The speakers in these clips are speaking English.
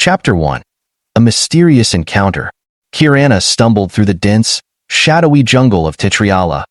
Chapter 1. A Mysterious Encounter. Kirana stumbled through the dense, shadowy jungle of Titriala,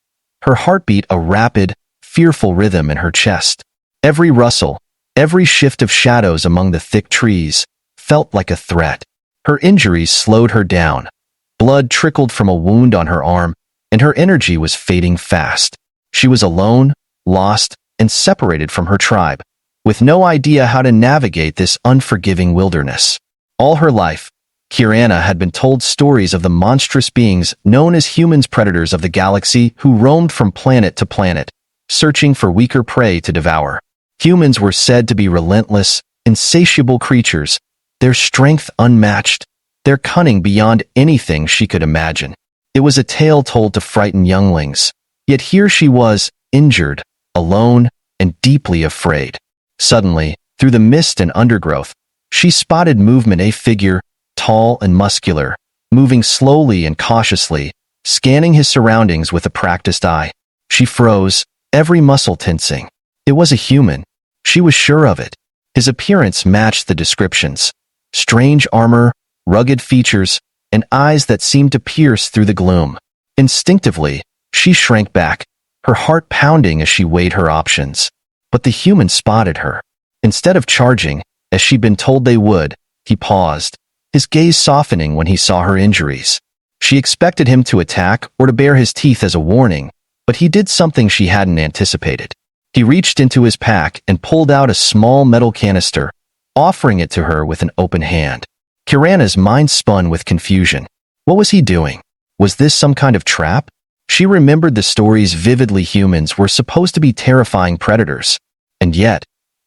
her heartbeat a rapid, fearful rhythm in her chest. Every rustle, every shift of shadows among the thick trees, felt like a threat. Her injuries slowed her down. Blood trickled from a wound on her arm, and her energy was fading fast. She was alone, lost, and separated from her tribe, with no idea how to navigate this unforgiving wilderness. All her life, Kirana had been told stories of the monstrous beings known as humans, predators of the galaxy who roamed from planet to planet, searching for weaker prey to devour. Humans were said to be relentless, insatiable creatures, their strength unmatched, their cunning beyond anything she could imagine. It was a tale told to frighten younglings, yet here she was, injured, alone, and deeply afraid. Suddenly, through the mist and undergrowth, she spotted movement, a figure, tall and muscular, moving slowly and cautiously, scanning his surroundings with a practiced eye. She froze, every muscle tensing. It was a human. She was sure of it. His appearance matched the descriptions. Strange armor, rugged features, and eyes that seemed to pierce through the gloom. Instinctively, she shrank back, her heart pounding as she weighed her options. But the human spotted her. Instead of charging, as she'd been told they would, he paused, his gaze softening when he saw her injuries. She expected him to attack or to bare his teeth as a warning, but he did something she hadn't anticipated. He reached into his pack and pulled out a small metal canister, offering it to her with an open hand. Kirana's mind spun with confusion. What was he doing? Was this some kind of trap? She remembered the stories vividly. Humans were supposed to be terrifying predators. And yet,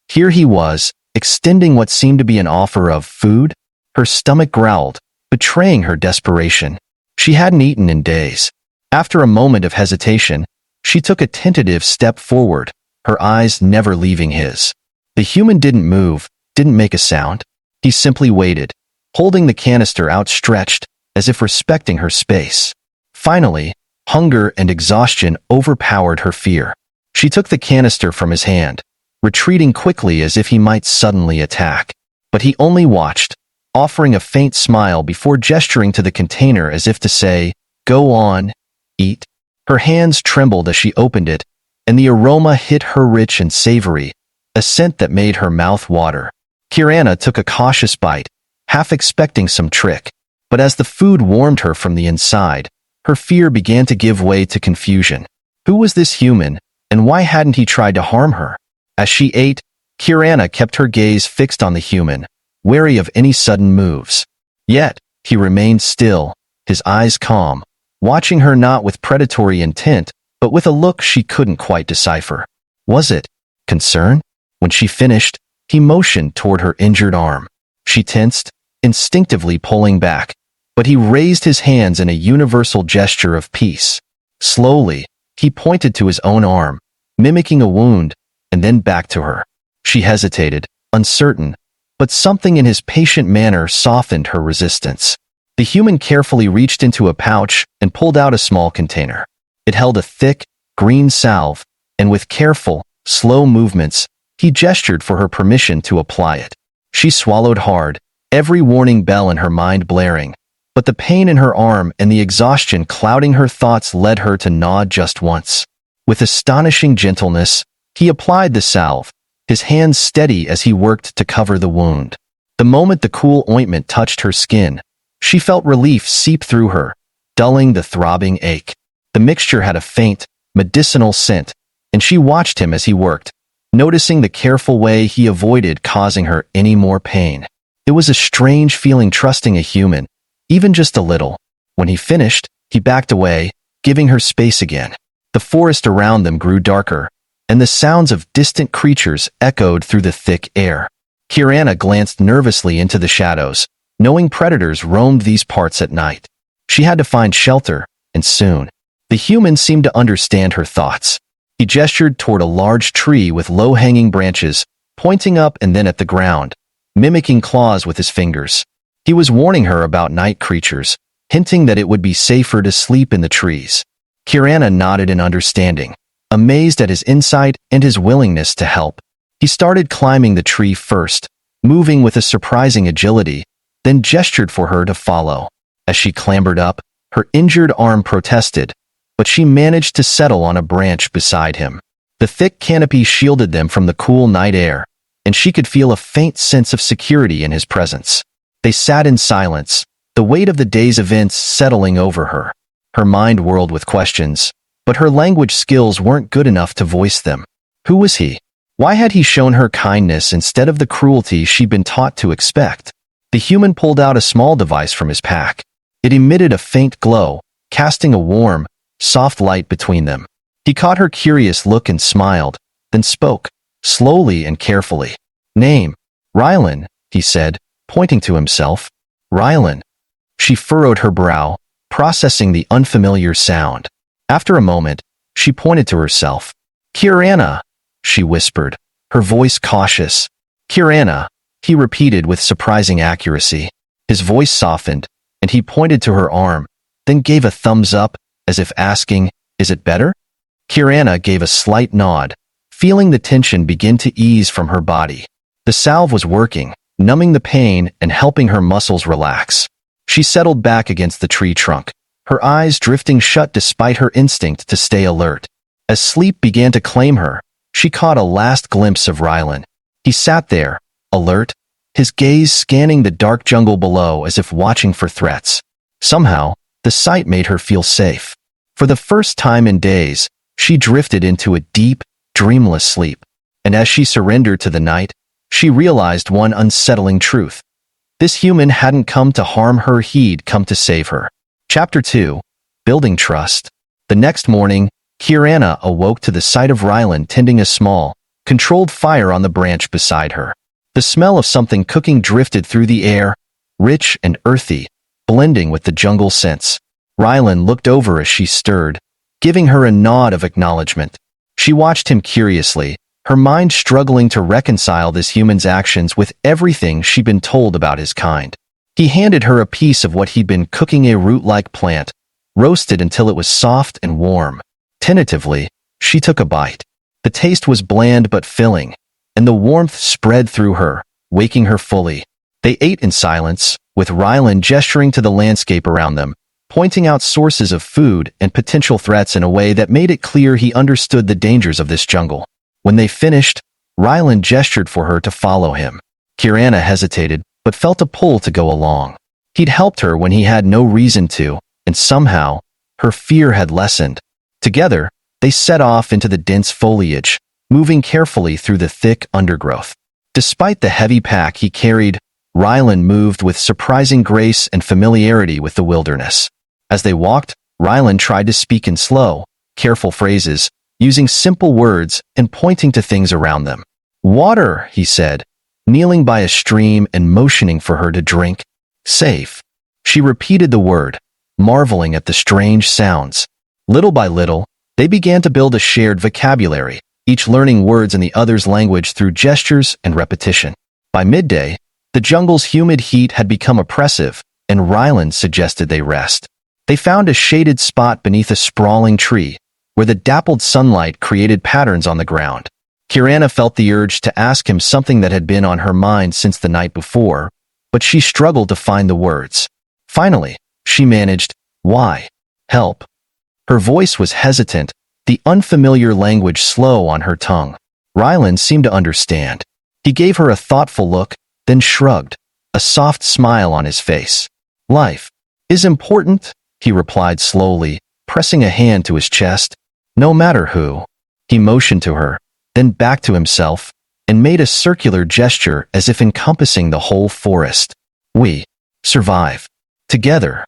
here he was, extending what seemed to be an offer of food. Her stomach growled, betraying her desperation. She hadn't eaten in days. After a moment of hesitation, she took a tentative step forward, her eyes never leaving his. The human didn't move, didn't make a sound. He simply waited, holding the canister outstretched, as if respecting her space. Finally, hunger and exhaustion overpowered her fear. She took the canister from his hand, retreating quickly as if he might suddenly attack. But he only watched, offering a faint smile before gesturing to the container as if to say, "Go on, eat." Her hands trembled as she opened it, and the aroma hit her rich and savory, a scent that made her mouth water. Kirana took a cautious bite, half expecting some trick, but as the food warmed her from the inside, her fear began to give way to confusion. Who was this human, and why hadn't he tried to harm her? As she ate, Kirana kept her gaze fixed on the human, wary of any sudden moves. Yet, he remained still, his eyes calm, watching her not with predatory intent, but with a look she couldn't quite decipher. Was it concern? When she finished, he motioned toward her injured arm. She tensed, instinctively pulling back, but he raised his hands in a universal gesture of peace. Slowly, he pointed to his own arm, mimicking a wound, and then back to her. She hesitated, uncertain, but something in his patient manner softened her resistance. The human carefully reached into a pouch and pulled out a small container. It held a thick, green salve, and with careful, slow movements, he gestured for her permission to apply it. She swallowed hard, every warning bell in her mind blaring, but the pain in her arm and the exhaustion clouding her thoughts led her to nod just once. With astonishing gentleness, he applied the salve, his hands steady as he worked to cover the wound. The moment the cool ointment touched her skin, she felt relief seep through her, dulling the throbbing ache. The mixture had a faint, medicinal scent, and she watched him as he worked, noticing the careful way he avoided causing her any more pain. It was a strange feeling trusting a human, even just a little. When he finished, he backed away, giving her space again. The forest around them grew darker, and the sounds of distant creatures echoed through the thick air. Kirana glanced nervously into the shadows, knowing predators roamed these parts at night. She had to find shelter, and soon. The human seemed to understand her thoughts. He gestured toward a large tree with low-hanging branches, pointing up and then at the ground, mimicking claws with his fingers. He was warning her about night creatures, hinting that it would be safer to sleep in the trees. Kirana nodded in understanding, amazed at his insight and his willingness to help. He started climbing the tree first, moving with a surprising agility, then gestured for her to follow. As she clambered up, her injured arm protested, but she managed to settle on a branch beside him. The thick canopy shielded them from the cool night air, and she could feel a faint sense of security in his presence. They sat in silence, the weight of the day's events settling over her. Her mind whirled with questions, but her language skills weren't good enough to voice them. Who was he? Why had he shown her kindness instead of the cruelty she'd been taught to expect? The human pulled out a small device from his pack. It emitted a faint glow, casting a warm, soft light between them. He caught her curious look and smiled, then spoke, slowly and carefully. "Name." "Rylan," he said, pointing to himself. "Rylan." She furrowed her brow, processing the unfamiliar sound. After a moment, she pointed to herself. "Kirana," she whispered, her voice cautious. "Kirana," he repeated with surprising accuracy. His voice softened, and he pointed to her arm, then gave a thumbs up, as if asking, "Is it better?" Kirana gave a slight nod, feeling the tension begin to ease from her body. The salve was working, numbing the pain and helping her muscles relax. She settled back against the tree trunk, her eyes drifting shut despite her instinct to stay alert. As sleep began to claim her, she caught a last glimpse of Rylan. He sat there, alert, his gaze scanning the dark jungle below as if watching for threats. Somehow, the sight made her feel safe. For the first time in days, she drifted into a deep, dreamless sleep. And as she surrendered to the night, she realized one unsettling truth. This human hadn't come to harm her, he'd come to save her. Chapter 2. Building Trust. The next morning, Kirana awoke to the sight of Rylan tending a small, controlled fire on the branch beside her. The smell of something cooking drifted through the air, rich and earthy, blending with the jungle scents. Rylan looked over as she stirred, giving her a nod of acknowledgement. She watched him curiously, her mind struggling to reconcile this human's actions with everything she'd been told about his kind. He handed her a piece of what he'd been cooking, a root-like plant, roasted until it was soft and warm. Tentatively, she took a bite. The taste was bland but filling, and the warmth spread through her, waking her fully. They ate in silence, with Rylan gesturing to the landscape around them, pointing out sources of food and potential threats in a way that made it clear he understood the dangers of this jungle. When they finished, Rylan gestured for her to follow him. Kirana hesitated, but felt a pull to go along. He'd helped her when he had no reason to, and somehow, her fear had lessened. Together, they set off into the dense foliage, moving carefully through the thick undergrowth. Despite the heavy pack he carried, Rylan moved with surprising grace and familiarity with the wilderness. As they walked, Rylan tried to speak in slow, careful phrases, using simple words and pointing to things around them. "Water," he said, kneeling by a stream and motioning for her to drink. "Safe." She repeated the word, marveling at the strange sounds. Little by little, they began to build a shared vocabulary, each learning words in the other's language through gestures and repetition. By midday, the jungle's humid heat had become oppressive, and Rylan suggested they rest. They found a shaded spot beneath a sprawling tree, where the dappled sunlight created patterns on the ground. Kirana felt the urge to ask him something that had been on her mind since the night before, but she struggled to find the words. Finally, she managed, "Why? Help." Her voice was hesitant, the unfamiliar language slow on her tongue. Rylan seemed to understand. He gave her a thoughtful look, then shrugged, a soft smile on his face. "Life is important," he replied slowly, pressing a hand to his chest. "No matter who." He motioned to her, then back to himself, and made a circular gesture as if encompassing the whole forest. "We survive together."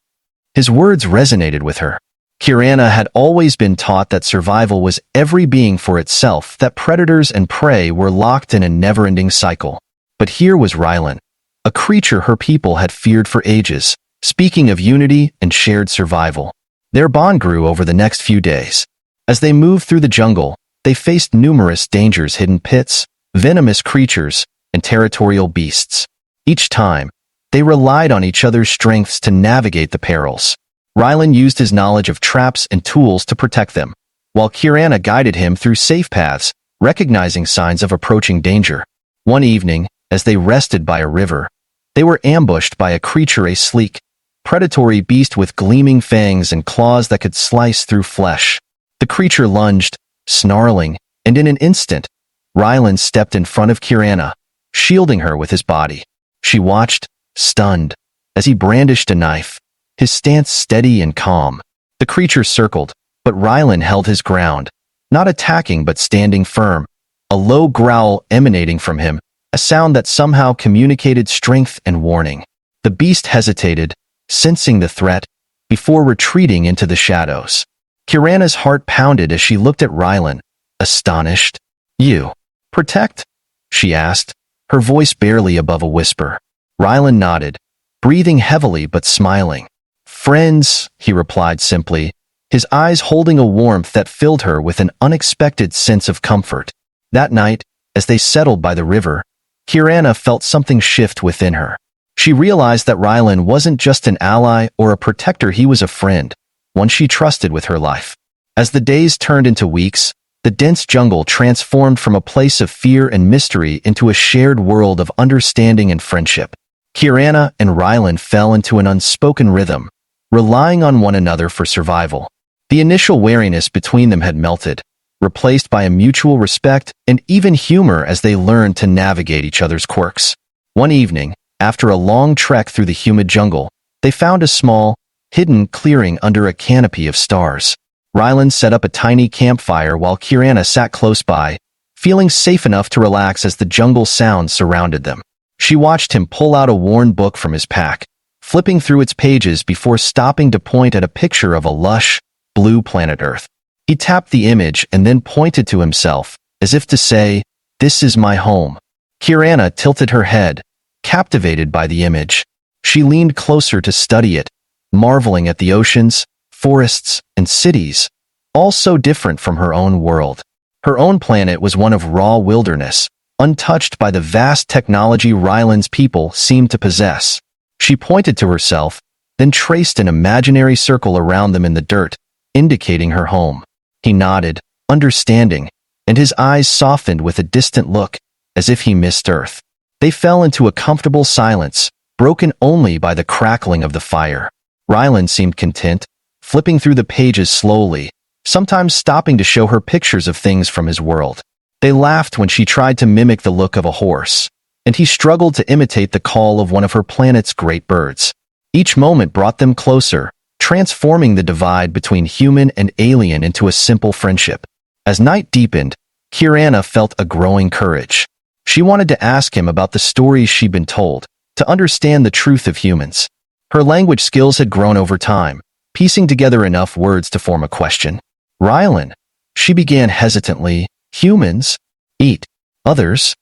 His words resonated with her. Kirana had always been taught that survival was every being for itself, that predators and prey were locked in a never-ending cycle. But here was Rylan, a creature her people had feared for ages, speaking of unity and shared survival. Their bond grew over the next few days. As they moved through the jungle, they faced numerous dangers: hidden pits, venomous creatures, and territorial beasts. Each time, they relied on each other's strengths to navigate the perils. Rylan used his knowledge of traps and tools to protect them, while Kirana guided him through safe paths, recognizing signs of approaching danger. One evening, as they rested by a river, They were ambushed by a creature, a sleek, predatory beast with gleaming fangs and claws that could slice through flesh. The creature lunged, snarling, and in an instant, Rylan stepped in front of Kirana, shielding her with his body. She watched, stunned, as he brandished a knife, his stance steady and calm. The creature circled, but Rylan held his ground, not attacking but standing firm, a low growl emanating from him, a sound that somehow communicated strength and warning. The beast hesitated, sensing the threat, before retreating into the shadows. Kirana's heart pounded as she looked at Rylan, astonished. "You protect?" she asked, her voice barely above a whisper. Rylan nodded, breathing heavily but smiling. "Friends," he replied simply, his eyes holding a warmth that filled her with an unexpected sense of comfort. That night, as they settled by the river, Kirana felt something shift within her. She realized that Rylan wasn't just an ally or a protector, he was a friend, one she trusted with her life. As the days turned into weeks, the dense jungle transformed from a place of fear and mystery into a shared world of understanding and friendship. Kirana and Rylan fell into an unspoken rhythm, relying on one another for survival. The initial wariness between them had melted, replaced by a mutual respect and even humor as they learned to navigate each other's quirks. One evening, after a long trek through the humid jungle, they found a small, hidden clearing under a canopy of stars. Rylan set up a tiny campfire while Kirana sat close by, feeling safe enough to relax as the jungle sounds surrounded them. She watched him pull out a worn book from his pack, flipping through its pages before stopping to point at a picture of a lush, blue planet Earth. He tapped the image and then pointed to himself, as if to say, "This is my home." Kirana tilted her head, captivated by the image. She leaned closer to study it, marveling at the oceans, forests, and cities, all so different from her own world. Her own planet was one of raw wilderness, untouched by the vast technology Rylan's people seemed to possess. She pointed to herself, then traced an imaginary circle around them in the dirt, indicating her home. He nodded, understanding, and his eyes softened with a distant look, as if he missed Earth. They fell into a comfortable silence, broken only by the crackling of the fire. Rylan seemed content, flipping through the pages slowly, sometimes stopping to show her pictures of things from his world. They laughed when she tried to mimic the look of a horse, and he struggled to imitate the call of one of her planet's great birds. Each moment brought them closer, transforming the divide between human and alien into a simple friendship. As night deepened, Kirana felt a growing courage. She wanted to ask him about the stories she'd been told, to understand the truth of humans. Her language skills had grown over time, piecing together enough words to form a question. "Rylan," she began hesitantly, "humans eat others?"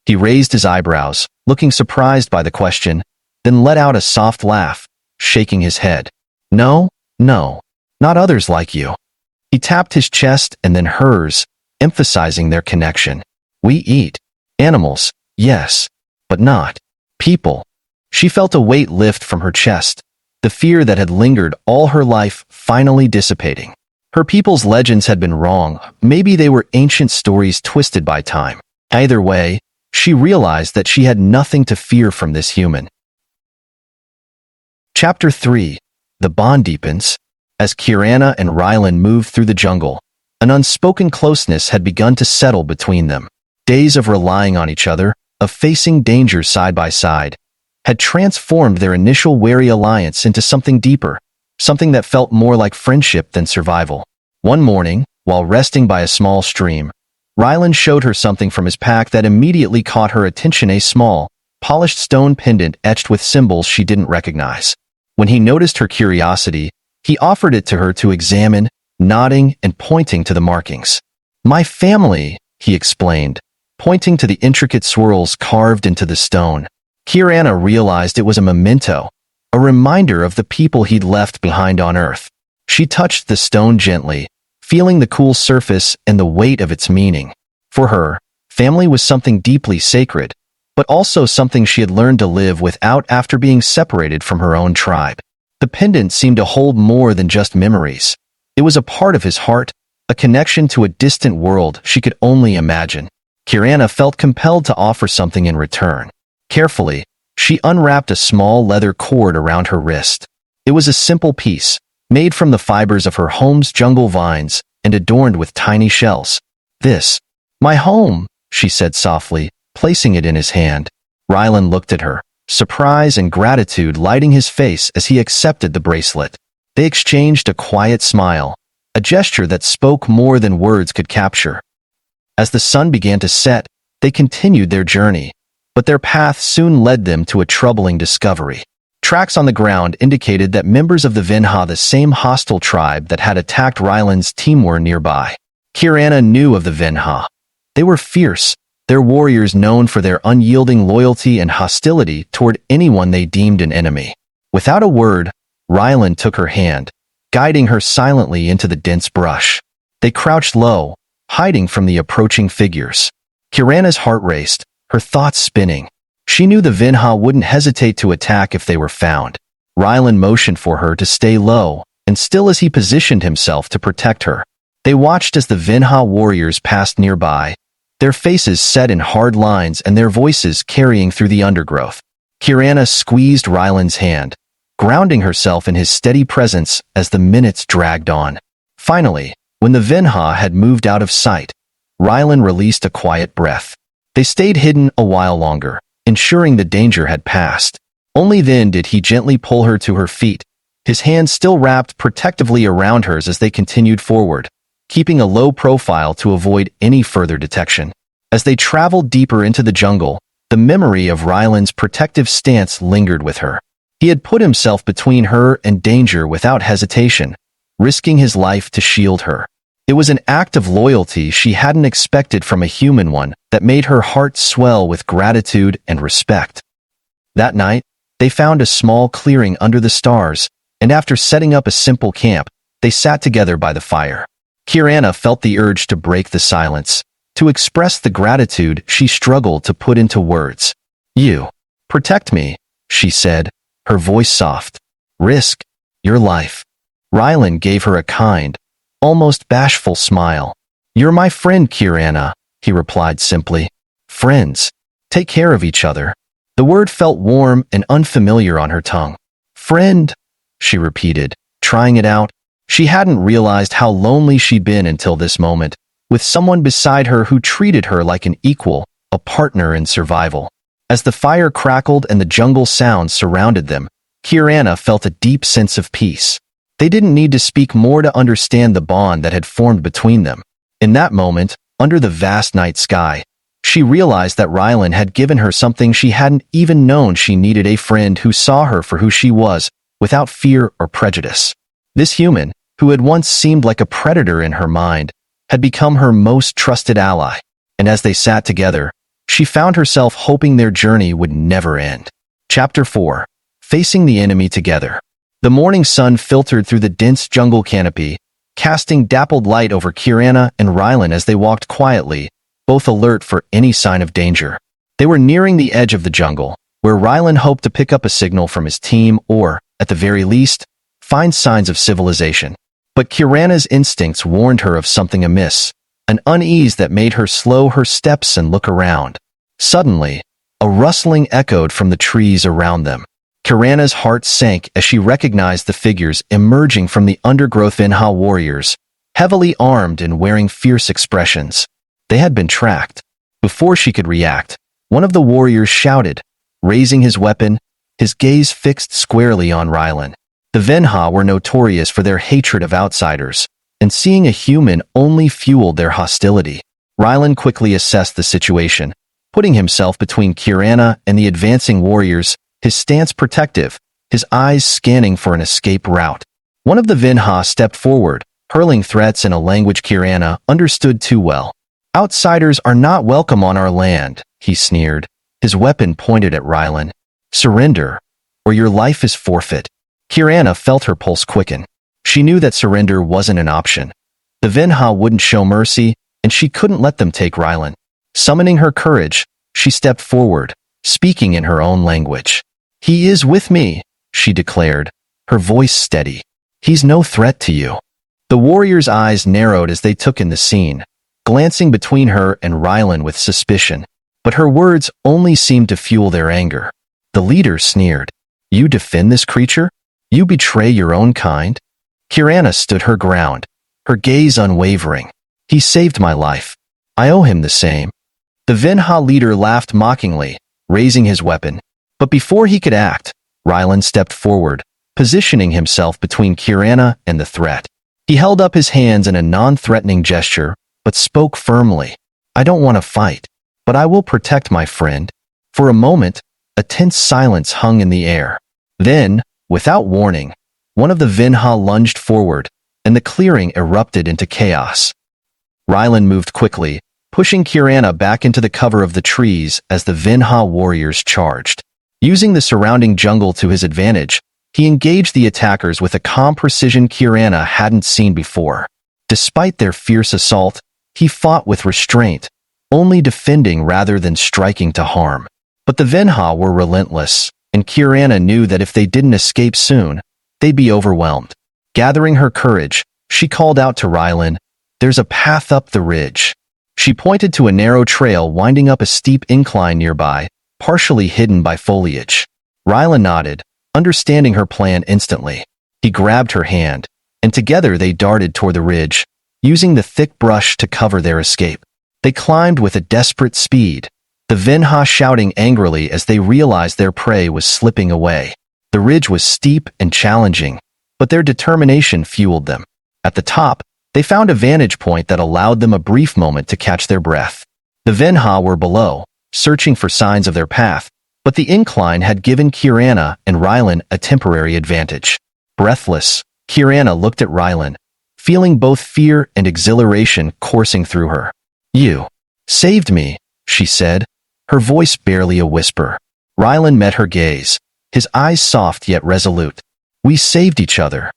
He raised his eyebrows, looking surprised by the question, then let out a soft laugh, shaking his head. No, not others like you." He tapped his chest and then hers, emphasizing their connection. "We eat animals, yes, but not people." She felt a weight lift from her chest, the fear that had lingered all her life finally dissipating. Her people's legends had been wrong. Maybe they were ancient stories twisted by time. Either way, she realized that she had nothing to fear from this human. Chapter 3. The Bond Deepens. As Kirana and Rylan moved through the jungle, an unspoken closeness had begun to settle between them. Days of relying on each other, of facing dangers side by side, had transformed their initial wary alliance into something deeper, something that felt more like friendship than survival. One morning, while resting by a small stream, Rylan showed her something from his pack that immediately caught her attention, a small, polished stone pendant etched with symbols she didn't recognize. When he noticed her curiosity, he offered it to her to examine, nodding and pointing to the markings. "My family," he explained, pointing to the intricate swirls carved into the stone. Kirana realized it was a memento, a reminder of the people he'd left behind on Earth. She touched the stone gently, feeling the cool surface and the weight of its meaning. For her, family was something deeply sacred, but also something she had learned to live without after being separated from her own tribe. The pendant seemed to hold more than just memories. It was a part of his heart, a connection to a distant world she could only imagine. Kirana felt compelled to offer something in return. Carefully, She unwrapped a small leather cord around her wrist. It was a simple piece, made from the fibers of her home's jungle vines and adorned with tiny shells. "This, my home," she said softly, placing it in his hand. Rylan looked at her, surprise and gratitude lighting his face as he accepted the bracelet. They exchanged a quiet smile, a gesture that spoke more than words could capture. As the sun began to set, they continued their journey, but their path soon led them to a troubling discovery. Tracks on the ground indicated that members of the Vinha, the same hostile tribe that had attacked Rylan's team, were nearby. Kirana knew of the Vinha. They were fierce, their warriors known for their unyielding loyalty and hostility toward anyone they deemed an enemy. Without a word, Rylan took her hand, guiding her silently into the dense brush. They crouched low, hiding from the approaching figures. Kirana's heart raced, her thoughts spinning. She knew the Vinha wouldn't hesitate to attack if they were found. Rylan motioned for her to stay low, and still as he positioned himself to protect her. They watched as the Vinha warriors passed nearby, their faces set in hard lines and their voices carrying through the undergrowth. Kirana squeezed Rylan's hand, grounding herself in his steady presence as the minutes dragged on. Finally, when the Vinha had moved out of sight, Rylan released a quiet breath. They stayed hidden a while longer, ensuring the danger had passed. Only then did he gently pull her to her feet, his hand still wrapped protectively around hers as they continued forward, keeping a low profile to avoid any further detection. As they traveled deeper into the jungle, the memory of Rylan's protective stance lingered with her. He had put himself between her and danger without hesitation, risking his life to shield her. It was an act of loyalty she hadn't expected from a human one that made her heart swell with gratitude and respect. That night, they found a small clearing under the stars, and after setting up a simple camp, they sat together by the fire. Kirana felt the urge to break the silence, to express the gratitude she struggled to put into words. "You protect me," she said, her voice soft. "Risk your life." Rylan gave her a kind, almost bashful smile. "You're my friend, Kirana," he replied simply. "Friends. Take care of each other." The word felt warm and unfamiliar on her tongue. "Friend," she repeated, trying it out. She hadn't realized how lonely she'd been until this moment, with someone beside her who treated her like an equal, a partner in survival. As the fire crackled and the jungle sounds surrounded them, Kirana felt a deep sense of peace. They didn't need to speak more to understand the bond that had formed between them. In that moment, under the vast night sky, she realized that Rylan had given her something she hadn't even known she needed: a friend who saw her for who she was, without fear or prejudice. This human, who had once seemed like a predator in her mind, had become her most trusted ally, and as they sat together, she found herself hoping their journey would never end. Chapter 4. Facing the enemy together. The morning sun filtered through the dense jungle canopy, casting dappled light over Kirana and Rylan as they walked quietly, both alert for any sign of danger. They were nearing the edge of the jungle, where Rylan hoped to pick up a signal from his team or, at the very least, find signs of civilization. But Kirana's instincts warned her of something amiss, an unease that made her slow her steps and look around. Suddenly, a rustling echoed from the trees around them. Kirana's heart sank as she recognized the figures emerging from the undergrowth Vinha warriors, heavily armed and wearing fierce expressions. They had been tracked. Before she could react, one of the warriors shouted, raising his weapon, his gaze fixed squarely on Rylan. The Vinha were notorious for their hatred of outsiders, and seeing a human only fueled their hostility. Rylan quickly assessed the situation, putting himself between Kirana and the advancing warriors, his stance protective, his eyes scanning for an escape route. One of the Vinha stepped forward, hurling threats in a language Kirana understood too well. "Outsiders are not welcome on our land," he sneered, his weapon pointed at Rylan. "Surrender, or your life is forfeit." Kirana felt her pulse quicken. She knew that surrender wasn't an option. The Vinha wouldn't show mercy, and she couldn't let them take Rylan. Summoning her courage, she stepped forward, speaking in her own language. "He is with me," she declared, her voice steady. "He's no threat to you." The warriors' eyes narrowed as they took in the scene, glancing between her and Rylan with suspicion, but her words only seemed to fuel their anger. The leader sneered. You defend this creature? You betray your own kind? Kirana stood her ground, her gaze unwavering. He saved my life. I owe him the same. The Vinha leader laughed mockingly, raising his weapon. But before he could act, Rylan stepped forward, positioning himself between Kirana and the threat. He held up his hands in a non-threatening gesture, but spoke firmly. I don't want to fight, but I will protect my friend. For a moment, a tense silence hung in the air. Then, without warning, one of the Vinha lunged forward, and the clearing erupted into chaos. Rylan moved quickly, pushing Kirana back into the cover of the trees as the Vinha warriors charged. Using the surrounding jungle to his advantage, he engaged the attackers with a calm precision Kirana hadn't seen before. Despite their fierce assault, he fought with restraint, only defending rather than striking to harm. But the Vinha were relentless, and Kirana knew that if they didn't escape soon, they'd be overwhelmed. Gathering her courage, she called out to Rylan, "There's a path up the ridge." She pointed to a narrow trail winding up a steep incline nearby, partially hidden by foliage. Rylan nodded, understanding her plan instantly. He grabbed her hand, and together they darted toward the ridge, using the thick brush to cover their escape. They climbed with a desperate speed, the Vinha shouting angrily as they realized their prey was slipping away. The ridge was steep and challenging, but their determination fueled them. At the top, they found a vantage point that allowed them a brief moment to catch their breath. The Vinha were below, searching for signs of their path, but the incline had given Kirana and Rylan a temporary advantage. Breathless, Kirana looked at Rylan, feeling both fear and exhilaration coursing through her. "You saved me," she said, her voice barely a whisper. Rylan met her gaze, his eyes soft yet resolute. "We saved each other."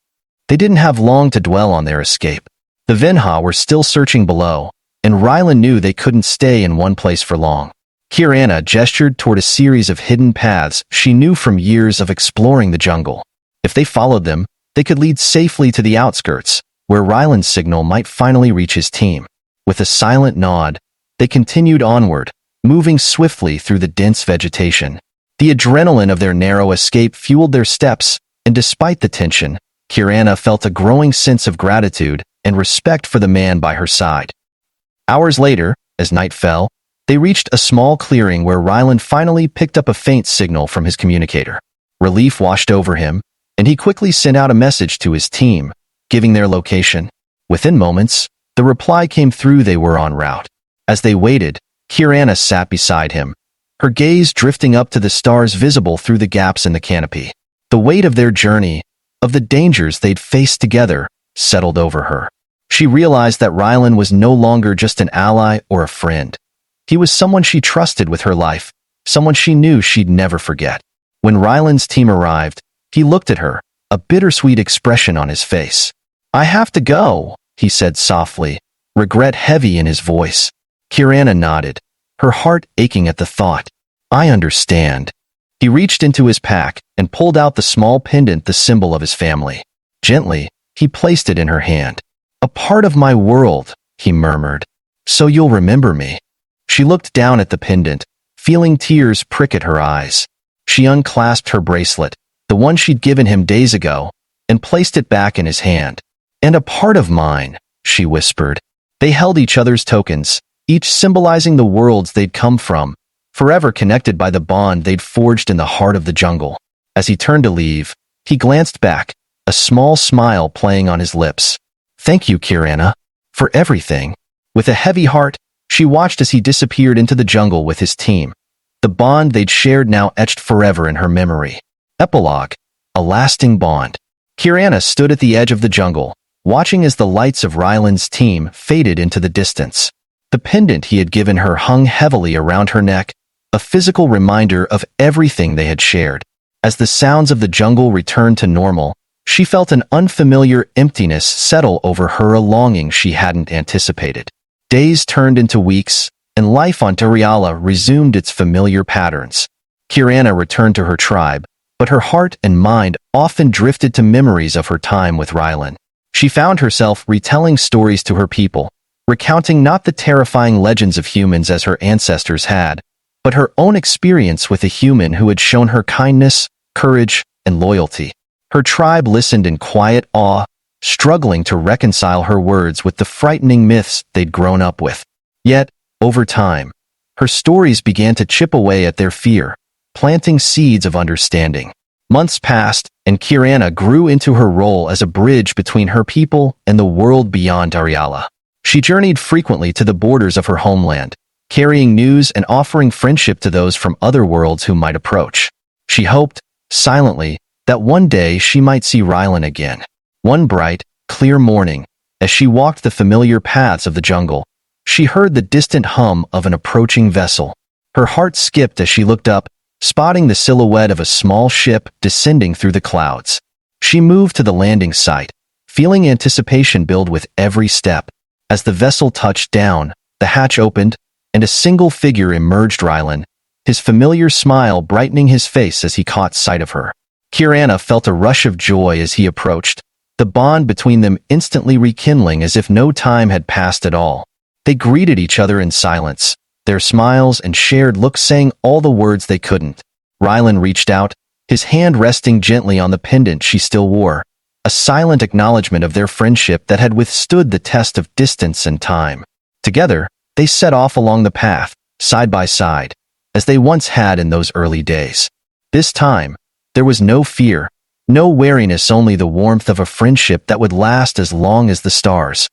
They didn't have long to dwell on their escape. The Vinha were still searching below, and Rylan knew they couldn't stay in one place for long. Kirana gestured toward a series of hidden paths she knew from years of exploring the jungle. If they followed them, they could lead safely to the outskirts, where Rylan's signal might finally reach his team. With a silent nod, they continued onward, moving swiftly through the dense vegetation. The adrenaline of their narrow escape fueled their steps, and despite the tension, Kirana felt a growing sense of gratitude and respect for the man by her side. Hours later, as night fell, they reached a small clearing where Rylan finally picked up a faint signal from his communicator. Relief washed over him, and he quickly sent out a message to his team, giving their location. Within moments, the reply came through they were en route. As they waited, Kirana sat beside him, her gaze drifting up to the stars visible through the gaps in the canopy. The weight of their journey, of the dangers they'd faced together, settled over her. She realized that Rylan was no longer just an ally or a friend. He was someone she trusted with her life, someone she knew she'd never forget. When Rylan's team arrived, he looked at her, a bittersweet expression on his face. "I have to go," he said softly, regret heavy in his voice. Kirana nodded, her heart aching at the thought. "I understand." He reached into his pack and pulled out the small pendant, the symbol of his family. Gently, he placed it in her hand. "A part of my world," he murmured. "So you'll remember me." She looked down at the pendant, feeling tears prick at her eyes. She unclasped her bracelet, the one she'd given him days ago, and placed it back in his hand. "And a part of mine," she whispered. They held each other's tokens, each symbolizing the worlds they'd come from, forever connected by the bond they'd forged in the heart of the jungle. As he turned to leave, he glanced back, a small smile playing on his lips. "Thank you, Kirana, for everything." With a heavy heart, she watched as he disappeared into the jungle with his team. The bond they'd shared now etched forever in her memory. Epilogue: a lasting bond. Kirana stood at the edge of the jungle, watching as the lights of Rylan's team faded into the distance. The pendant he had given her hung heavily around her neck, a physical reminder of everything they had shared. As the sounds of the jungle returned to normal, she felt an unfamiliar emptiness settle over her, a longing she hadn't anticipated. Days turned into weeks, and life on Tariala resumed its familiar patterns. Kirana returned to her tribe, but her heart and mind often drifted to memories of her time with Rylan. She found herself retelling stories to her people, recounting not the terrifying legends of humans as her ancestors had, but her own experience with a human who had shown her kindness, courage, and loyalty. Her tribe listened in quiet awe, struggling to reconcile her words with the frightening myths they'd grown up with. Yet, over time, her stories began to chip away at their fear, planting seeds of understanding. Months passed, and Kirana grew into her role as a bridge between her people and the world beyond Dariala. She journeyed frequently to the borders of her homeland, carrying news and offering friendship to those from other worlds who might approach. She hoped, silently, that one day she might see Rylan again. One bright, clear morning, as she walked the familiar paths of the jungle, she heard the distant hum of an approaching vessel. Her heart skipped as she looked up, spotting the silhouette of a small ship descending through the clouds. She moved to the landing site, feeling anticipation build with every step. As the vessel touched down, the hatch opened, and a single figure emerged. Rylan, his familiar smile brightening his face as he caught sight of her. Kirana felt a rush of joy as he approached, the bond between them instantly rekindling as if no time had passed at all. They greeted each other in silence, their smiles and shared looks saying all the words they couldn't. Rylan reached out, his hand resting gently on the pendant she still wore, a silent acknowledgement of their friendship that had withstood the test of distance and time. Together, they set off along the path, side by side, as they once had in those early days. This time, there was no fear, no wariness, only the warmth of a friendship that would last as long as the stars.